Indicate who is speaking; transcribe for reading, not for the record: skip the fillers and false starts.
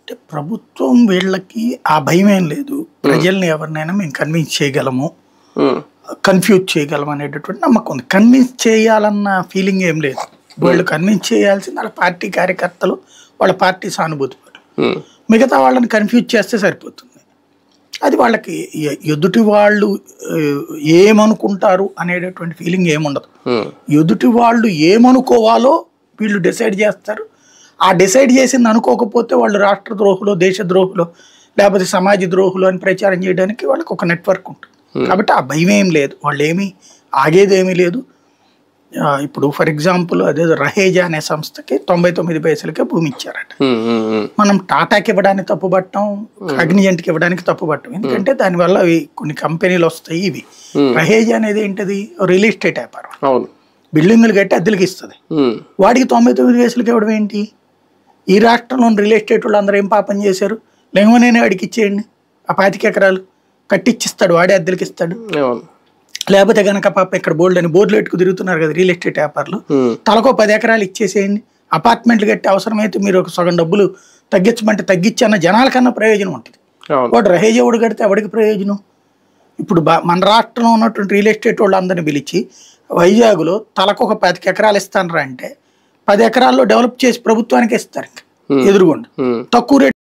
Speaker 1: అంటే ప్రభుత్వం వీళ్ళకి ఆ భయం ఏం లేదు. ప్రజల్ని ఎవరినైనా మేము కన్విన్స్ చేయగలము, కన్ఫ్యూజ్ చేయగలము అనేటటువంటి నమ్మకం ఉంది. కన్విన్స్ చేయాలన్న ఫీలింగ్ ఏం లేదు. వాళ్ళు కన్విన్స్ చేయాల్సింది వాళ్ళ పార్టీ కార్యకర్తలు, వాళ్ళ పార్టీ సానుభూతి పరులు. మిగతా వాళ్ళని కన్ఫ్యూజ్ చేస్తే సరిపోతుంది. అది వాళ్ళకి ఎదుటి వాళ్ళు ఏమనుకుంటారు అనేటటువంటి ఫీలింగ్ ఏముండదు. ఎదుటి వాళ్ళు ఏమనుకోవాలో వీళ్ళు డిసైడ్ చేస్తారు. ఆ డిసైడ్ చేసింది అనుకోకపోతే వాళ్ళు రాష్ట్ర ద్రోహులు, దేశ ద్రోహులు, లేకపోతే సమాజ ద్రోహులు అని ప్రచారం చేయడానికి వాళ్ళకి ఒక నెట్వర్క్ ఉంటుంది. కాబట్టి ఆ భయం ఏం లేదు, వాళ్ళు ఏమీ ఆగేదేమీ లేదు. ఇప్పుడు ఫర్ ఎగ్జాంపుల్ అదే రహేజా అనే సంస్థకి 99 పైసలకే భూమి ఇచ్చారట. మనం టాటాకి ఇవ్వడానికి తప్పుపట్టం, కాగ్నిజెంట్కి ఇవ్వడానికి తప్పుపట్టం. ఎందుకంటే దానివల్ల కొన్ని కంపెనీలు వస్తాయి. ఇవి రహేజా అనేది ఏంటది, రియల్ ఎస్టేట్ వ్యాపారం, బిల్డింగులు కట్టి అద్దెలకి ఇస్తుంది. వాడికి 99 పైసలకి ఇవ్వడం ఏంటి? ఈ రాష్ట్రంలోని రియల్ ఎస్టేట్ వాళ్ళు అందరూ ఏం పాపం చేశారు? లెంగమనేనే వాడికి ఇచ్చేయండి, ఆ 25 ఎకరాలు కట్టిచ్చిస్తాడు, వాడే అద్దెలకి ఇస్తాడు. లేకపోతే కనుక పాప ఇక్కడ బోల్డ్ అని బోర్డులు పెట్టుకు తిరుగుతున్నారు కదా రియల్ ఎస్టేట్ వ్యాపారులు, తలకో 10 ఎకరాలు ఇచ్చేసేయండి, అపార్ట్మెంట్లు కట్టి అవసరమైతే మీరు ఒక సగం డబ్బులు తగ్గించమంటే తగ్గించి అన్న జనాలకన్నా ప్రయోజనం ఉంటుంది. వాడు రహేజా ఎవడు కడితే ఎవడికి ప్రయోజనం? ఇప్పుడు మన రాష్ట్రంలో ఉన్నటువంటి రియల్ ఎస్టేట్ వాళ్ళు అందరిని పిలిచి వైజాగ్లో తలకు ఒక 10 ఎకరాలు ఇస్తానరా అంటే 10 ఎకరాల్లో డెవలప్ చేసి ప్రభుత్వానికి ఇస్తారు. ఎదురుగుండా తక్కువ రేట్